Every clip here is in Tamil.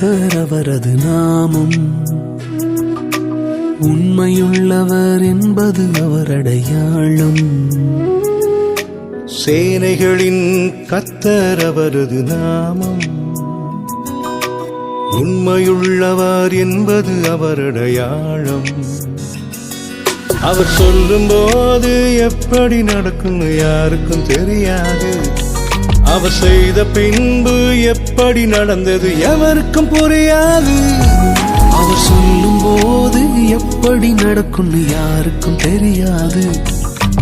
கர்த்தர் அவரது நாமம். உண்மையுள்ளவர் என்பது அவர் அடையாளம். சேனைகளின் கர்த்தர் அவரது நாமம். உண்மையுள்ளவர் என்பது அவர் அடையாளம். அவர் சொல்லும் போது எப்படி நடக்கும்னு யாருக்கும் தெரியாது. அவர் செய்த பின்பு எப்படி நடந்தது எவருக்கும் புரியாது. அவர் சொல்லும் போது எப்படி நடக்கும்னு யாருக்கும் தெரியாது.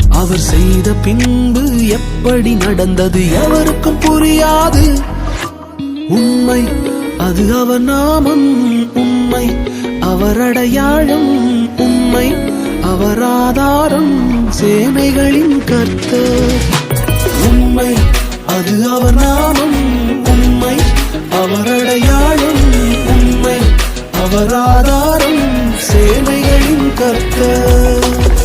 அவர் செய்த பின்பு எப்படி நடந்தது எவருக்கும் புரியாது. உண்மை அது அவர் நாமம். உண்மை அவர் அடையாளம். உண்மை அவர் ஆதாரம். சேனைகளின் கர்த்தர்.